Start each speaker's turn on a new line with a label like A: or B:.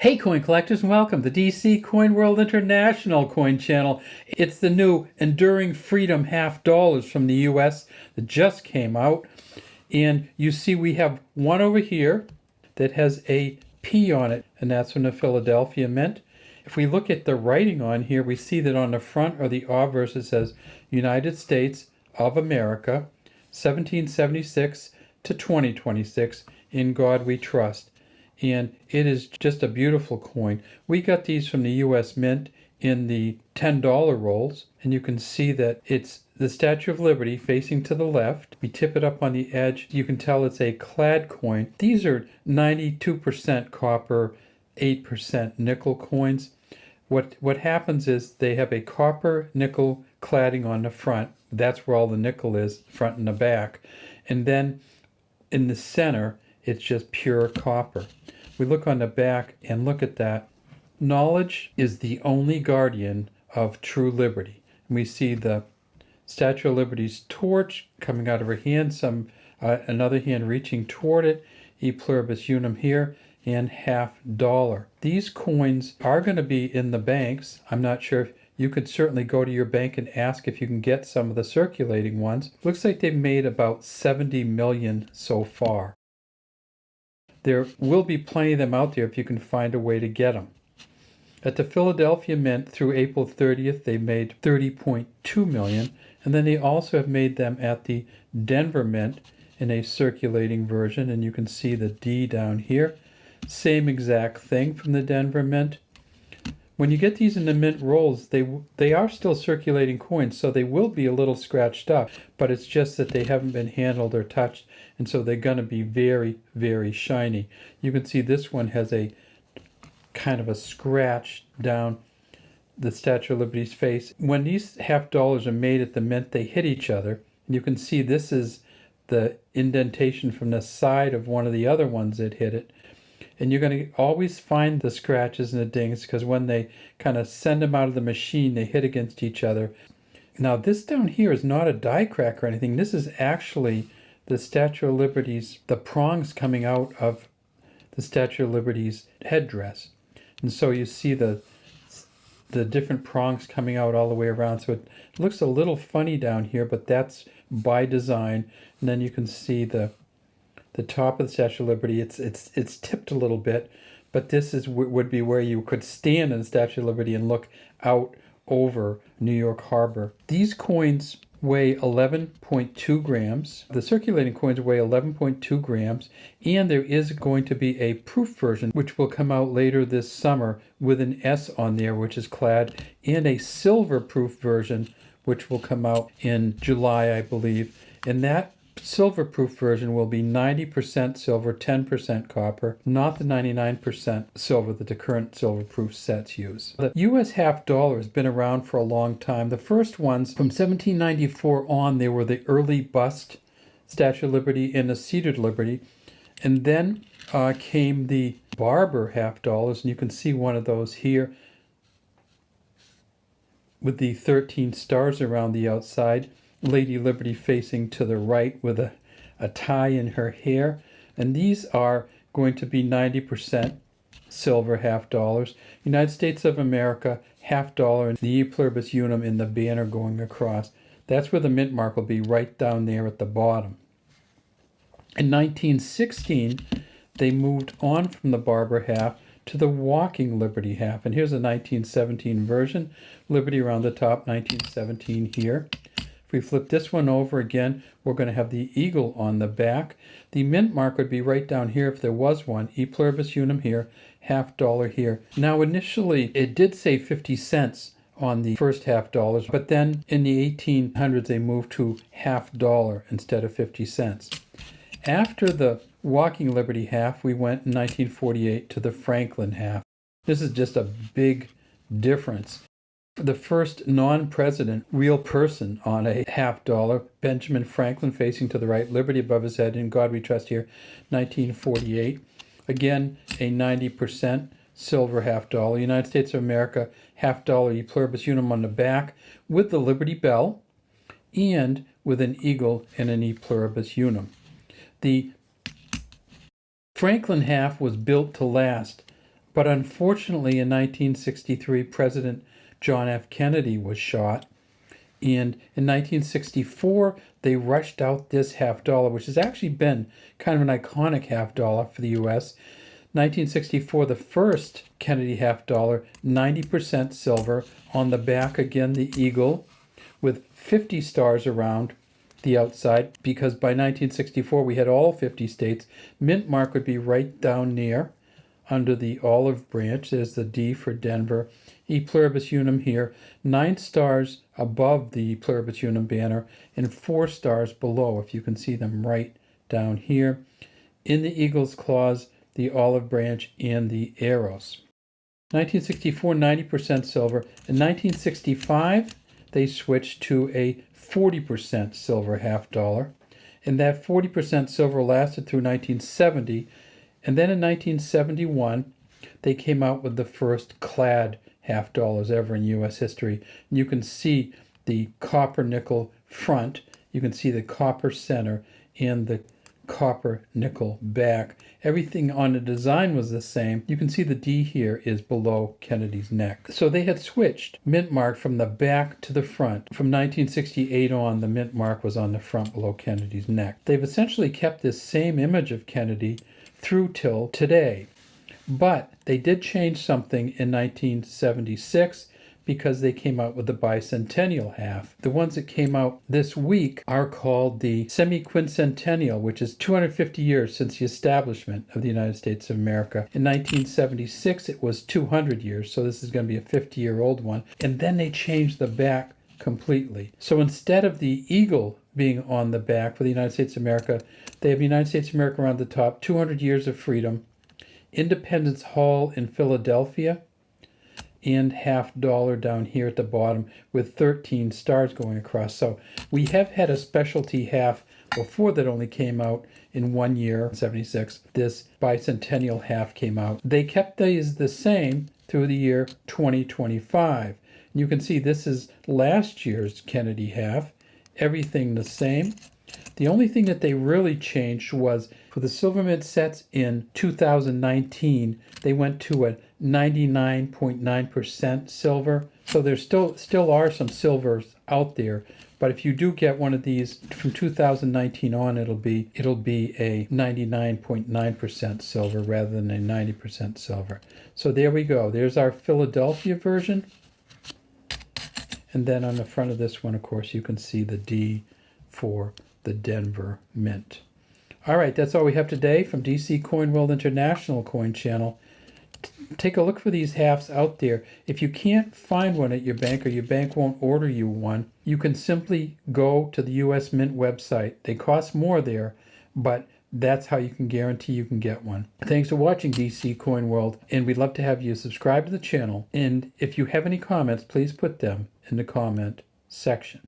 A: Hey coin collectors, and welcome to DC Coin World International Coin Channel. It's the new Enduring Freedom half dollars from the US that just came out. And you see we have one over here that has a P on it, and that's from the Philadelphia Mint. If we look at the writing on here, we see that on the front or the obverse it says United States of America, 1776 to 2026, in God we trust. And it is just a beautiful coin. We got these from the US Mint in the $10 rolls, and you can see that it's the Statue of Liberty facing to the left. We tip it up on the edge. You can tell it's a clad coin. These are 92% copper, 8% nickel coins. What happens is they have a copper nickel cladding on the front. That's where all the nickel is, front and the back. And then in the center, it's just pure copper. We look on the back and look at that. Knowledge is the only guardian of true liberty. And we see the Statue of Liberty's torch coming out of her hand, another hand reaching toward it, E pluribus unum here, and half dollar. These coins are going to be in the banks. I'm not sure if you could certainly go to your bank and ask if you can get some of the circulating ones. Looks like they've made about 70 million so far. There will be plenty of them out there if you can find a way to get them. At the Philadelphia Mint through April 30th, they made 30.2 million, and then they also have made them at the Denver Mint in a circulating version, and you can see the D down here. Same exact thing from the Denver Mint. When you get these in the mint rolls, they are still circulating coins, so they will be a little scratched up, but it's just that they haven't been handled or touched, and so they're going to be very, very shiny. You can see this one has a kind of a scratch down the Statue of Liberty's face. When these half dollars are made at the mint, they hit each other. And you can see this is the indentation from the side of one of the other ones that hit it. And you're going to always find the scratches and the dings because when they kind of send them out of the machine, they hit against each other. Now this down here is not a die crack or anything. This is actually the Statue of Liberty's, the prongs coming out of the Statue of Liberty's headdress. And so you see the different prongs coming out all the way around. So it looks a little funny down here, but that's by design. And then you can see the top of the Statue of Liberty. It's tipped a little bit, but this would be where you could stand in the Statue of Liberty and look out over New York Harbor. These coins weigh 11.2 grams. The circulating coins weigh 11.2 grams, and there is going to be a proof version which will come out later this summer with an S on there, which is clad, and a silver proof version which will come out in July, I believe. And that silver proof version will be 90% silver, 10% copper, not the 99% silver that the current silver proof sets use. The US half dollar has been around for a long time. The first ones from 1794 on, they were the early bust Statue of Liberty and the seated Liberty. And then came the Barber half dollars, and you can see one of those here with the 13 stars around the outside. Lady Liberty facing to the right with a tie in her hair. And these are going to be 90% silver half dollars. United States of America half dollar, and the E pluribus unum in the banner going across. That's where the mint mark will be, right down there at the bottom. In 1916, they moved on from the Barber half to the walking Liberty half. And here's a 1917 version. Liberty around the top, 1917 here. If we flip this one over again, we're going to have the eagle on the back. The mint mark would be right down here if there was one. E pluribus unum here, half dollar here. Now initially it did say 50 cents on the first half dollars, but then in the 1800s they moved to half dollar instead of 50 cents. After the walking Liberty half, we went in 1948 to the Franklin half. This is just a big difference. The first non-president, real person on a half dollar, Benjamin Franklin facing to the right, Liberty above his head, in God we trust here, 1948. Again, a 90% silver half dollar. United States of America, half dollar, E pluribus unum on the back, with the Liberty Bell, and with an eagle and an E pluribus unum. The Franklin half was built to last But unfortunately, in 1963, President John F. Kennedy was shot. And in 1964, they rushed out this half dollar, which has actually been kind of an iconic half dollar for the U.S. 1964, the first Kennedy half dollar, 90% silver. On the back, again, the eagle with 50 stars around the outside, because by 1964, we had all 50 states. Mint mark would be right down near under the olive branch. There's the D for Denver. E pluribus unum here, 9 stars above the pluribus unum banner and 4 stars below, if you can see them right down here. In the eagle's claws, the olive branch and the arrows. 1964, 90% silver. In 1965, they switched to a 40% silver half dollar. And that 40% silver lasted through 1970. And then in 1971, they came out with the first clad half dollars ever in U.S. history. And you can see the copper nickel front, you can see the copper center, and the copper nickel back. Everything on the design was the same. You can see the D here is below Kennedy's neck. So they had switched mint mark from the back to the front. From 1968 on, the mint mark was on the front below Kennedy's neck. They've essentially kept this same image of Kennedy through till today. But they did change something in 1976 because they came out with the Bicentennial half. The ones that came out this week are called the Semi-Quincentennial, which is 250 years since the establishment of the United States of America. In 1976, it was 200 years, so this is going to be a 50-year-old one. And then they changed the back completely. So instead of the eagle being on the back for the United States of America, they have the United States of America around the top, 200 years of freedom, Independence Hall in Philadelphia, and half dollar down here at the bottom with 13 stars going across. So we have had a specialty half before that only came out in 1 year, 76. This Bicentennial half came out. They kept these the same through the year 2025. And you can see this is last year's Kennedy half. Everything the same. The only thing that they really changed was for the silver mint sets in 2019, they went to a 99.9% silver. So there still are some silvers out there, but if you do get one of these from 2019 on, it'll be a 99.9% silver rather than a 90% silver. So there we go. There's our Philadelphia version. And then on the front of this one, of course, you can see the D for the Denver Mint. All right, that's all we have today from DC Coin World International Coin Channel. Take a look for these halves out there. If you can't find one at your bank or your bank won't order you one, you can simply go to the US Mint website. They cost more there, but that's how you can guarantee you can get one. Thanks for watching DC Coin World, and we'd love to have you subscribe to the channel. And if you have any comments, please put them in the comment section.